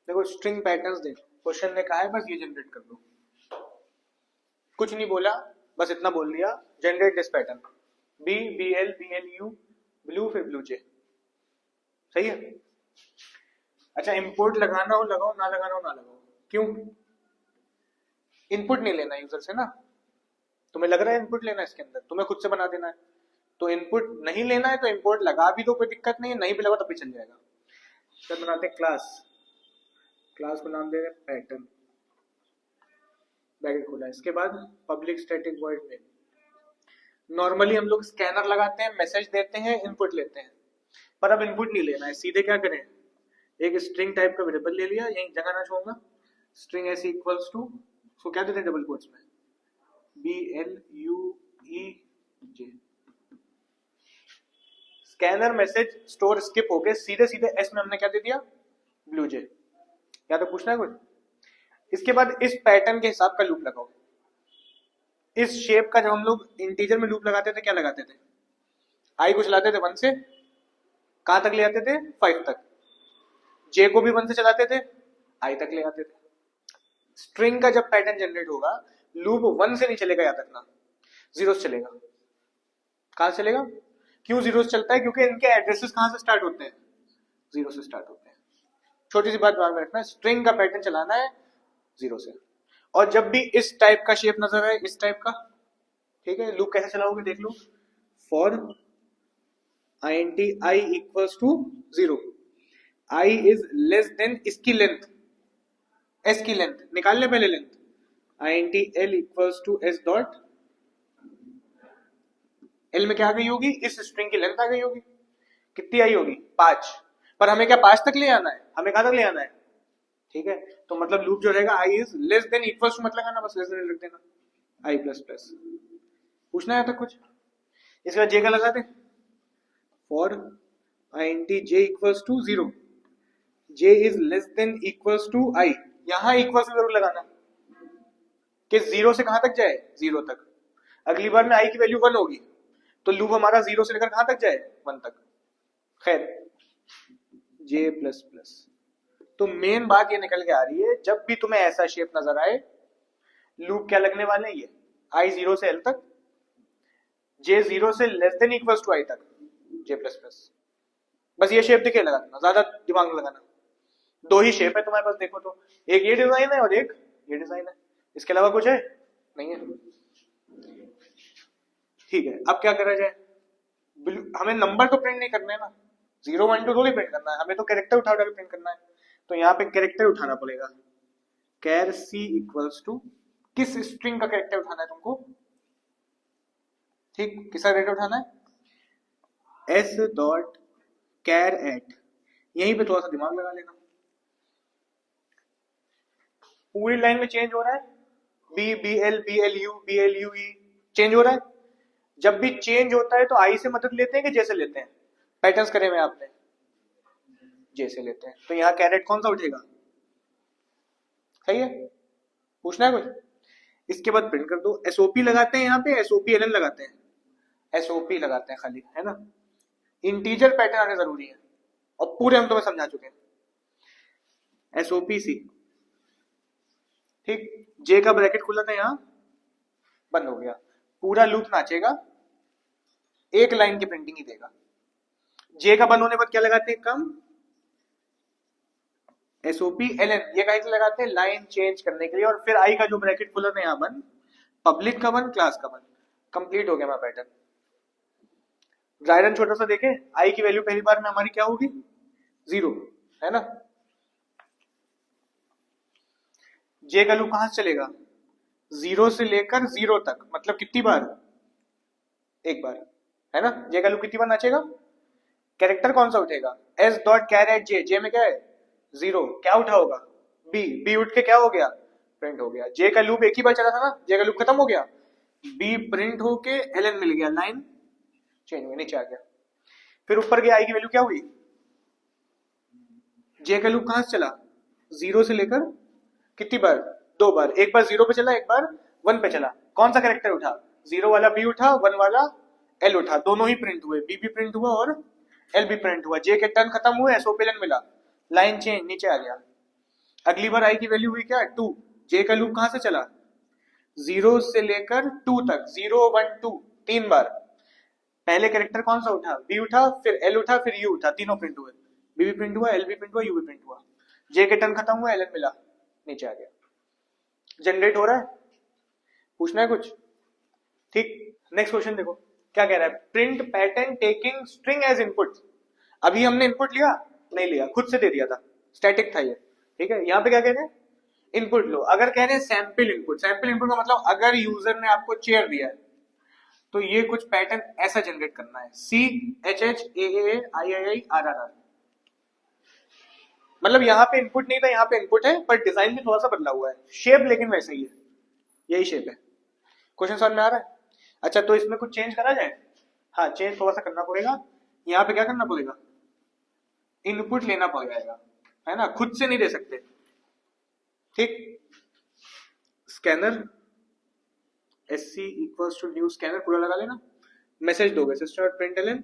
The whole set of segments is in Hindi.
देखो स्ट्रिंग पैटर्न्स देख, क्वेश्चन ने कहा है बस ये जनरेट कर दो, कुछ नहीं बोला, बस इतना बोल दिया, generate this pattern, B B L U blue, फिर ब्लू जे। सही है। अच्छा इंपोर्ट लगाना हो लगाओ, ना लगाना हो ना लगाओ, क्यों? इनपुट नहीं लेना यूजर से ना, तुम्हें लग रहा है इनपुट लेना है इसके अंदर, तुम्हें खुद से बना देना है, तो इनपुट नहीं लेना है तो इम्पोर्ट लगा भी दो, कोई दिक्कत नहीं है, नहीं भी लगा तो भी चल जाएगा। तो बनाते हैं क्लास, क्लास को नाम दे रहे पैटर्न, ब्रैकेट खोला, इसके बाद public static void main. Normally हम लोग स्कैनर लगाते हैं, मैसेज देते हैं, इनपुट लेते हैं, पर अब इनपुट नहीं लेना है, सीधे क्या करें, एक स्ट्रिंग टाइप का वेरिएबल ले लिया, यही जगह ना छोड़ूंगा, स्ट्रिंग ऐसी इक्वल्स टू, उसको क्या देते हैं डबल कोट्स में, बी एल यू ई जे। स्कैनर मैसेज स्टोर स्किप हो गए, सीधे सीधे एस में हमने क्या दे दिया, ब्लू जे। या तो पूछना है कुछ? इसके बाद इस पैटर्न के हिसाब का लूप लगाओ। इस शेप का जब हम लोग इंटीजर में लूप लगाते थे क्या लगाते थे, आई को चलाते थे 1 से कहां तक ले आते थे, 5 तक, जे को भी 1 से चलाते थे, आई तक ले आते थे। स्ट्रिंग का जब पैटर्न जनरेट होगा, लूप 1 से नहीं चलेगा, याद रखना 0 से चलेगा। कहां से चलेगा? क्यों 0 से चलता है? क्योंकि इनके एड्रेसेस कहां से स्टार्ट होते हैं, 0 से स्टार्ट होते हैं। छोटी सी बात ध्यान में रखना, स्ट्रिंग का पैटर्न चलाना है 0 से। और जब भी इस टाइप का शेप नजर आए, इस टाइप का, ठीक है, लूप कैसे चलाओगे देख लो, for int i equals to 0, i is less than इसकी लेंथ, s की लेंथ निकाल ले पहले length, int l equals to s dot, l में क्या आ गई होगी, इस स्ट्रिंग की लेंथ आ गई होगी, कितनी आई होगी 5, पर हमें क्या 5 तक ले आना है, हमें कहां तक ले आना है, ठीक है, तो मतलब लूप जो रहेगा i is less than equals to, मतलब बस लेस देन लिख देना, i प्लस प्लस। पूछना है तक कुछ? इसके बाद j का लगा दे, for int j equals to 0, j is less than equals to i, यहां इक्वल्स जरूर लगाना कि 0 से कहां तक जाए, 0 तक। अगली बार में i की वैल्यू 1 होगी, तो लूप हमारा 0 से लेकर कहां तक जाए, 1 तक। खैर j प्लस प्लस। तो मेन बात ये निकल के आ रही है, जब भी तुम्हें ऐसा शेप नजर आए, लूप क्या लगने वाले हैं, ये i 0 से l तक, j 0 से less than equals to i तक, j प्लस प्लस। बस ये शेप दिखे लगाना, ज्यादा दिमाग में लगाना। 2 ही शेप है तुम्हारे पास, देखो तो, एक ये डिजाइन है और एक ये डिजाइन है, इसके अलावा कुछ है नहीं है। ठीक है, अब क्या करा जाए, हमें नंबर तो प्रिंट नहीं करना है ना, 0 1 2 थोड़ी प्रिंट करना है, हमें तो कैरेक्टर उठा उठा के प्रिंट करना है। तो यहाँ पे कैरेक्टर उठाना पड़ेगा, कैर सी इक्वल्स टू, किस स्ट्रिंग का कैरेक्टर उठाना है तुमको, ठीक, किसका कैरेक्टर उठाना है, एस डॉट कैर एट, यहीं पे थोड़ा सा दिमाग लगा लेना। पूरी लाइन में चेंज हो रहा है, B B L U E change हो रहा है। जब भी चेंज होता है तो आई से मदद लेते हैं कि जैसे लेते हैं, पैटर्न्स करे हुए आपने, जैसे लेते हैं, तो यहाँ कैरेट कौन सा उठेगा, सही है। पूछना है कुछ? इसके बाद प्रिंट कर दो, एसओपी लगाते हैं, यहाँ पे एसओपी एल एन लगाते हैं, एसओपी लगाते हैं खाली, है ना। इंटीजर पैटर्न आने जरूरी है, और पूरे हम तुम्हें समझा चुके हैं, एसओपी सी, ठीक। जे का ब्रैकेट खुला था, यहाँ बंद हो गया, पूरा लूप नाचेगा, एक लाइन की प्रिंटिंग ही देगा। जे का बंद होने पर क्या लगाते हैं, कम, एसओपी एल एन, ये कैसे लगाते हैं, लाइन चेंज करने के लिए। और फिर आई का जो ब्रैकेट खुला था यहाँ बंद, पब्लिक का बंद, क्लास का बंद, कंप्लीट हो गया हमारा पैटर्न। ड्राई रन छोटा सा देखे, आई की वैल्यू पहली बार में हमारी क्या होगी, 0, है ना। जे का लूप कहां से चलेगा, 0 से लेकर 0 तक, मतलब कितनी बार, एक बार, है ना। जे का लूप कितनी बार नाचेगा, कैरेक्टर कौन सा उठेगा, एस डॉट कैरेट जे, जे में क्या है 0, क्या उठा होगा, बी, बी उठ के क्या हो गया, प्रिंट हो गया। जे का लूप एक ही बार चला था ना, जे का लूप खत्म हो गया, बी प्रिंट होके एल एन मिल गया, लाइन चेंज हुई, नीचे आ गया। फिर ऊपर गया, आई की वैल्यू क्या हुई, जे का लूप कहां से चला, 0 से लेकर कितनी बार, 2 बार, एक बार 0 पे चला, एक बार 1 पे चला। कौन सा कैरेक्टर उठा, 0 वाला बी उठा, 1 वाला एल उठा, दोनों ही प्रिंट हुए, बी भी प्रिंट हुआ और एल भी प्रिंट हुआ। जे के टर्न खत्म हुए, एसओपी एल मिला, लाइन चेंज, नीचे आ गया। अगली बार आई की वैल्यू हुई क्या 2। जे का लूप कहां से चला 0 से लेकर 2 तक, 0 1 2 3 बार। पहले कैरेक्टर कौन सा उठा बी उठा, फिर एल उठा, फिर यू उठा, तीनों प्रिंट हुए, बी भी प्रिंट हुआ, एल भी प्रिंट हुआ, यू भी प्रिंट हुआ। जे के टर्न खत्म हुआ, एल एन मिला, नीचे आ गया। जनरेट हो रहा है, पूछना है कुछ? ठीक। नेक्स्ट क्वेश्चन देखो क्या कह रहा है, print pattern taking string as input. अभी हमने इनपुट लिया नहीं लिया, खुद से दे दिया था, स्टैटिक था ये, ठीक है। यहाँ पे क्या कह रहे हैं, इनपुट लो। अगर कह रहे हैं सैंपल इनपुट, सैंपल इनपुट का मतलब अगर यूजर ने आपको चेयर दिया है तो ये कुछ पैटर्न ऐसा जनरेट करना है, C H H A A I I I R R R. मतलब यहाँ पे इनपुट नहीं था, यहाँ पे इनपुट है, पर डिजाइन भी थोड़ा सा बदला हुआ है, शेप लेकिन वैसे ही है, यही शेप है। क्वेश्चन समझ में आ रहा है? अच्छा, तो इसमें कुछ चेंज करा जाए? हाँ, चेंज थोड़ा सा करना पड़ेगा। यहाँ पे क्या करना पड़ेगा, इनपुट लेना पड़ जाएगा, है ना, खुद से नहीं दे सकते। ठीक, scanner S C equals to new scanner पूरा लगा लेना। मैसेज दोगे सिस्टम डॉट प्रिंटलन,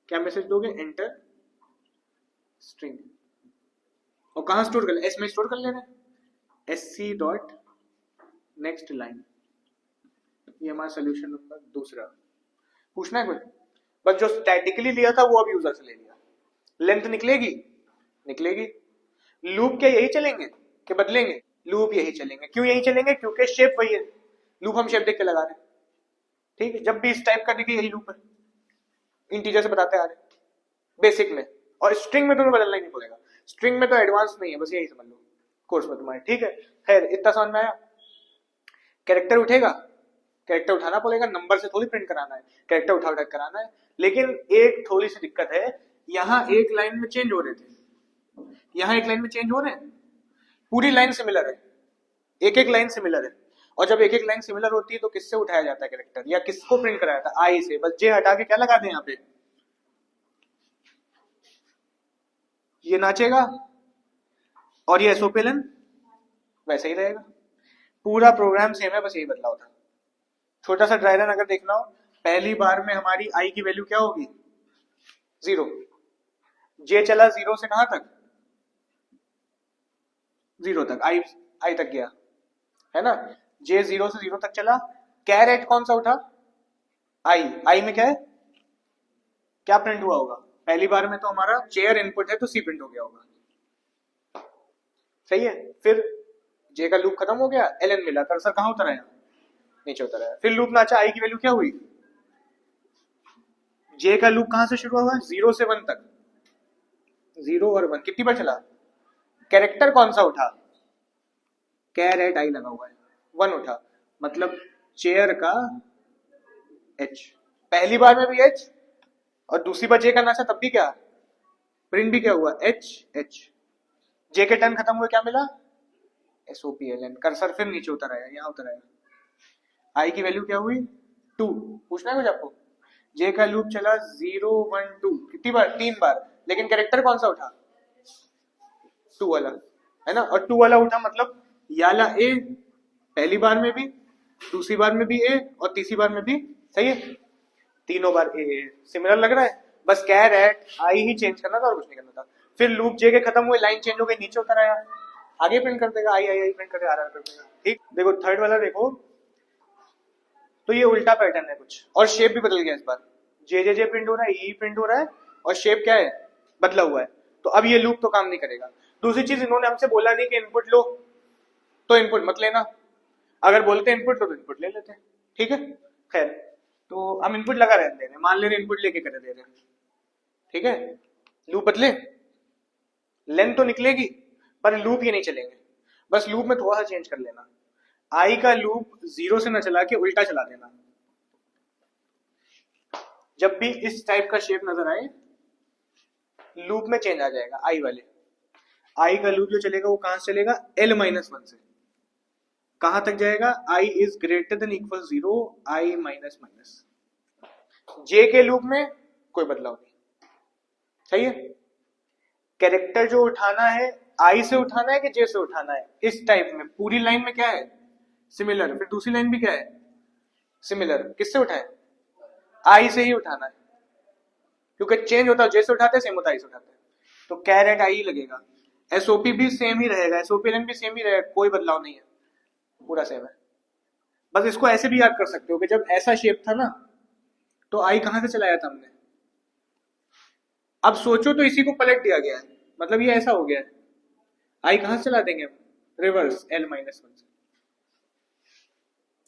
क्या मैसेज दोगे, एंटर स्ट्रिंग, और कहां स्टोर कर, एस में स्टोर कर लेना, S C dot next line. ये हमारा सोल्यूशन नंबर दूसरा। पूछना है कुछ? बस जो स्टैटिकली लिया था वो अब यूजर से ले लिया। लेंथ निकलेगी, निकलेगी। लूप क्या यही चलेंगे कि बदलेंगे? लूप यही चलेंगे। क्यों यही चलेंगे? क्योंकि शेप वही है, लूप हम शेप देख के लगा रहे हैं, ठीक है। जब भी इस टाइप का देखिए यही लूप है, इंटीजर से बताते आ रहे हैं बेसिक में, और स्ट्रिंग में तुम्हें बदलना ही नहीं पड़ेगा। स्ट्रिंग में तो एडवांस नहीं है, बस यही समझ लो कोर्स में तुम्हारे, ठीक है। खैर, इतना समझ में आया। कैरेक्टर उठेगा, कैरेक्टर उठाना पड़ेगा, नंबर से थोड़ी प्रिंट कराना है, कैरेक्टर उठा उठा कराना है। लेकिन एक थोड़ी सी दिक्कत है, यहाँ एक लाइन में चेंज हो रहे थे, यहाँ एक लाइन में चेंज हो रहे हैं, पूरी लाइन सिमिलर है, एक एक लाइन सिमिलर है। और जब एक एक लाइन सिमिलर होती है तो किससे उठाया जाता है कैरेक्टर, या किसको प्रिंट कराया था, आई से। बस जे हटा के क्या लगा दें यहाँ पे, ये नाचेगा, और ये एसओपेलन वैसे ही रहेगा। पूरा प्रोग्राम सेम है, बस यही बदलाव था। छोटा सा ड्राई रन अगर देखना हो, पहली बार में हमारी आई की वैल्यू क्या होगी 0। जे चला 0 से कहां तक, 0 तक, आई तक गया, है ना। जे 0 से 0 तक चला, कैरेट कौन सा उठा, आई में क्या है, क्या प्रिंट हुआ होगा? पहली बार में तो हमारा चेयर इनपुट है तो सी प्रिंट हो गया होगा, सही है। फिर जे का लूप खत्म हो गया, एल एन मिला, कर्सर कहां उतर आया, नीचे उतर आया। फिर लूप नाचा, आई की वैल्यू क्या हुई, जे का लूप कहां से शुरू हुआ, 0 से 1 तक, 0 और 1 कितनी बार चला, कैरेक्टर कौन सा उठा, कैरेट आई लगा हुआ है, 1 उठा, मतलब चेयर का एच, पहली बार में भी एच, और दूसरी बार जे का नाचा तब भी क्या, प्रिंट भी क्या हुआ, एच एच। जे के टर्न खत्म हुए, क्या मिला, एसओपीएलएन, कर्सर फिर नीचे उतर आया, यहां उतर आया। आई की वैल्यू क्या हुई 2। पूछना है कुछ आपको? जे का लूप चला 0 1 2 कितनी बार, 3 बार, लेकिन कैरेक्टर कौन सा उठा, 2 वाला, है ना। और 2 वाला उठा मतलब याला ए, पहली बार में भी, दूसरी बार में भी ए, और तीसरी बार में भी, सही है, तीनों बार ए। सिमिलर लग रहा है? बस कह रहा है आई ही चेंज करना था और कुछ नहीं करना था। फिर लूप जे के खत्म हुए, लाइन चेंज हो गई, नीचे उतर आया, आगे प्रिंट कर देगा, आई आई आई प्रिंट करके आर आर कर देगा, ठीक। देखो थर्ड वाला देखो, तो ये उल्टा पैटर्न है कुछ, और शेप भी बदल गया इस बार, जे प्रिंट हो रहा है, ई प्रिंट हो रहा है, और शेप क्या है, बदला हुआ है। तो अब ये लूप तो काम नहीं करेगा। दूसरी चीज, इन्होंने हमसे बोला नहीं कि इनपुट लो, तो इनपुट मत लेना, अगर बोलते इनपुट लो तो इनपुट ले लेते, ठीक है। खैर, तो हम इनपुट लगा रहते हैं, मान ले रहे इनपुट लेके कर दे रहे हैं, ठीक है। लूप बदले, लेंथ तो निकलेगी, पर लूप ये नहीं चलेंगे। बस लूप में थोड़ा सा चेंज कर लेना, आई का लूप 0 से ना चला के उल्टा चला देना। जब भी इस टाइप का शेप नजर आए, लूप में चेंज आ जाएगा आई वाले। आई का लूप जो चलेगा वो कहां से चलेगा, L-1 से कहां तक जाएगा, I is greater than equal 0, I minus minus. J के लूप में कोई बदलाव नहीं, सही है। कैरेक्टर जो उठाना है, आई से उठाना है कि जे से उठाना है, इस टाइप में पूरी लाइन में क्या है, सिमिलर, फिर दूसरी लाइन भी क्या है, सिमिलर। किससे उठाए, आई से ही उठाना है, क्योंकि चेंज होता है जे से उठाते हैं, सेम होता है आई से उठाते हैं, तो कैरेट आई लगेगा। एसओपी भी सेम ही रहेगा, एसओपीएलएन भी सेम ही रहेगा, कोई बदलाव नहीं है, पूरा सेम है। बस इसको ऐसे भी याद कर सकते हो कि जब ऐसा शेप था ना तो आई कहां से चलाया था हमने। अब सोचो तो इसी को पलट दिया गया है, मतलब ये ऐसा हो गया है, आई कहां से चला देंगे हम, रिवर्स L-1 से।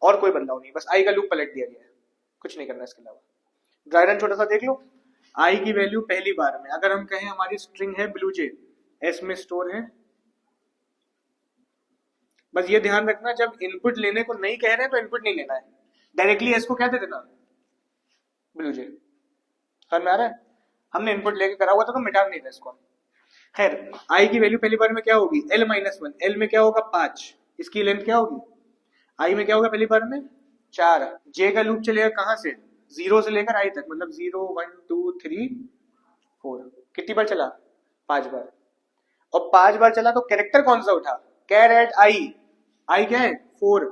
और कोई बदलाव नहीं, बस आई का लूप पलट दिया गया है, कुछ नहीं करना इसके अलावा। ड्राई रन छोटा सा देख लो, आई की वैल्यू पहली बार में, अगर हम कहें हमारी स्ट्रिंग है ब्लू जे, एस में स्टोर है। बस ये ध्यान रखना जब इनपुट लेने को नहीं कह रहे हैं तो इनपुट नहीं लेना है, डायरेक्टली एस को क्या दे देना, ब्लू जे। समझ में आ रहा है, हमने इनपुट लेके करा हुआ था तो मिटा नहीं था इसको। खैर आई की वैल्यू पहली बार में क्या होगी, L-1, L में क्या होगा 5, इसकी लेंथ क्या होगी, आई में क्या होगा पहली बार में 4, जे का लूप चलेगा कहां से, 0 से लेकर आई तक, मतलब 0 1 2 3 4, कितनी बार चला, 5 बार। और 5 बार चला तो कैरेक्टर कौन सा उठा, कैर एट आई, आई क्या है 4,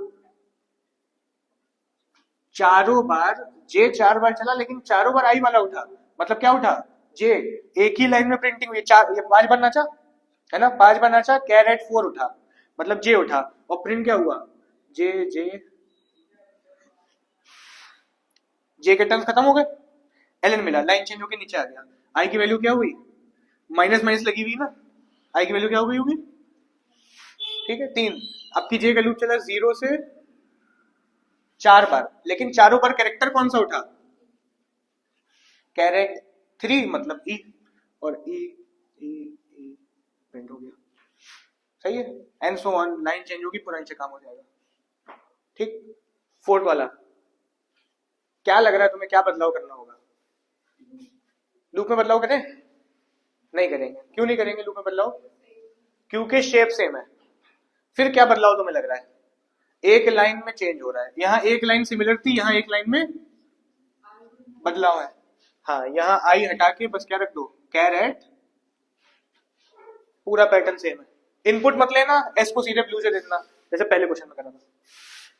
चारों बार जे 4 बार चला लेकिन चारों बार आई वाला उठा, मतलब क्या उठा, जे। एक ही लाइन में प्रिंटिंग हुई, 5 बार नाचा है ना, 5 बार नाचा, कैर एट 4 उठा, मतलब जे उठा, और प्रिंट क्या हुआ, जे जे जे के टर्म्स खत्म हो गए, एलन मिला, लाइन चेंज होकर नीचे आ गया। आई की वैल्यू क्या हुई, माइनस माइनस लगी हुई ना, आई की वैल्यू क्या हो गई होगी, ठीक है 3। अब की जे का लूप चला 0 से 4 बार, लेकिन चारों बार कैरेक्टर कौन सा उठा, कैरेट 3, मतलब ई, और ई ई ई प्रिंट हो गया, सही है, and so on, line change होगी, पूरा नीचे काम हो जाएगा। ठीक, फोर्थ वाला क्या लग रहा है तुम्हें, क्या बदलाव करना होगा, लूप में बदलाव करें, नहीं करेंगे, क्यों नहीं करेंगे लूप में बदलाव, क्योंकि शेप सेम है। फिर क्या बदलाव तुम्हें लग रहा है, एक लाइन में चेंज हो रहा है, यहां एक लाइन सिमिलर थी, यहां एक लाइन में बदलाव है। हाँ, यहां आई हटा के बस क्या रख दो, कैर एट, पूरा पैटर्न सेम है। इनपुट मत लेना, एस को सीधे ब्लू से दे देना, जैसे पहले क्वेश्चन में करना था,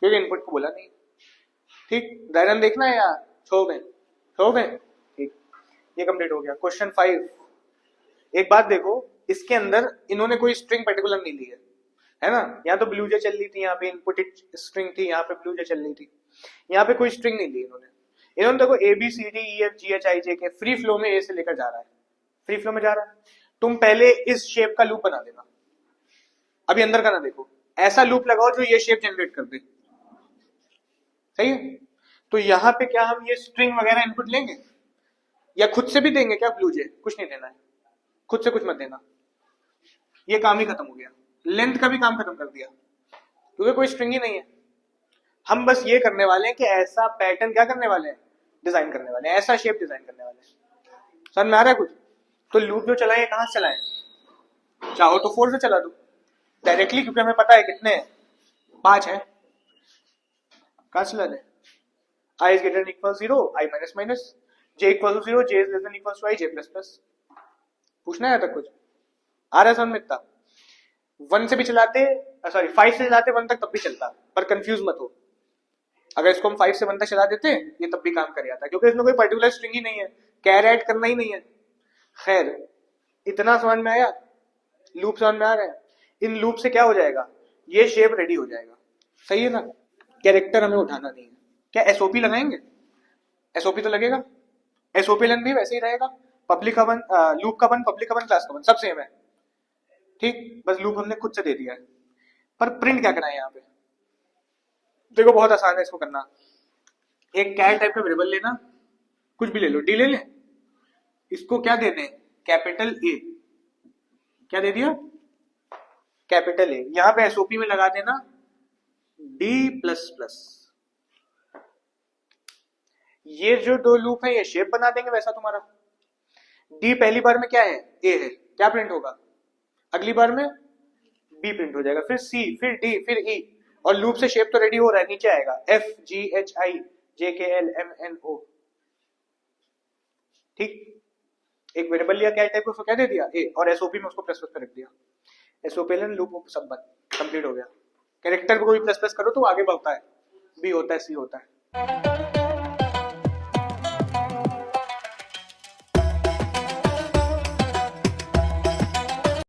क्योंकि इनपुट को बोला नहीं। ठीक, डायग्राम देखना है यार, छो गए, ठीक, ये कंप्लीट हो गया। क्वेश्चन 5, एक बात देखो, इसके अंदर इन्होंने कोई स्ट्रिंग पर्टिकुलर नहीं ली है ना, यहाँ तो ब्लू जे चल रही थी, यहाँ पे इनपुट स्ट्रिंग थी, यहाँ पे ब्लू जे चल रही थी, यहाँ पे कोई स्ट्रिंग नहीं ली इन्होंने देखो ABCDEFGHIJ के फ्री फ्लो में ए से लेकर जा रहा है, फ्री फ्लो में जा रहा है, तुम पहले इस शेप का लूप बना देना, अभी अंदर का ना देखो, ऐसा लूप लगाओ जो ये शेप जनरेट कर दे, सही है। तो यहाँ पे क्या हम ये स्ट्रिंग वगैरह इनपुट लेंगे, या खुद से भी देंगे क्या ब्लू जे, कुछ नहीं देना है, खुद से कुछ मत देना, ये काम ही खत्म हो गया, लेंथ का भी काम खत्म कर दिया, क्योंकि कोई स्ट्रिंग ही नहीं है। हम बस ये करने वाले हैं कि ऐसा पैटर्न क्या करने वाले हैं, डिजाइन करने वाले हैं, ऐसा शेप डिजाइन करने वाले हैं। समझ में आ रहा है कुछ, तो लूप जो चलाएं कहां से चलाएं, चाहो तो 4 से चला दो डायरेक्टली, क्योंकि हमें पता है कितने हैं, 5 है, कहां से चला दें, i is greater than equal 0, i minus minus, j equal to 0, j is less than equal to i, j plus plus। पूछना है तक कुछ आ रहा है समझ में, इतना 1 से भी चलाते, सॉरी 5 से चलाते 1 तक तब भी चलता, पर कंफ्यूज मत हो, अगर इसको हम 5 से 1 तक चला देते ये तब भी काम कर जाता, क्योंकि इसमें कोई पर्टिकुलर स्ट्रिंग ही नहीं है, कैर ऐड करना ही नहीं है। खैर इतना समझ में आया, लूप समझ में आ रहा है, इन लूप से क्या हो जाएगा, ये शेप रेडी हो जाएगा, सही है ना, कैरेक्टर हमें उठाना नहीं है। क्या एसओपी लगाएंगे, एसओपी तो लगेगा, एसओपी लेन भी वैसे ही रहेगा, पब्लिक का वन, लूप का वन, पब्लिक का वन, क्लास का वन, सब सेम है, ठीक, बस लूप हमने खुद से दे दिया है। पर प्रिंट क्या कराएं यहाँ पे, देखो बहुत आसान है इसको करना, एक कैर टाइप का वेरिएबल लेना, कुछ भी ले लो, डी ले लें, इसको क्या दे दें, कैपिटल ए, क्या दे दिया, कैपिटल ए, यहां पे एसओपी में लगा देना डी प्लस प्लस, ये जो दो लूप है ये शेप बना देंगे वैसा तुम्हारा, डी पहली बार में क्या है, ए है, क्या प्रिंट होगा, अगली बार में बी प्रिंट हो जाएगा, फिर सी, फिर डी, फिर ई, और लूप से शेप तो रेडी हो रहा है, नीचे आएगा FGHIJKLMNO, ठीक, एक वेरिएबल लिया क्या टाइप, उसको क्या दे दिया ए, और एसओपी में उसको प्लस प्लस पे रख दिया, एसओपीएलएन लूप सब कंप्लीट हो गया। कैरेक्टर को भी प्लस प्लस करो तो आगे बढ़ता है, बी होता है, सी होता है।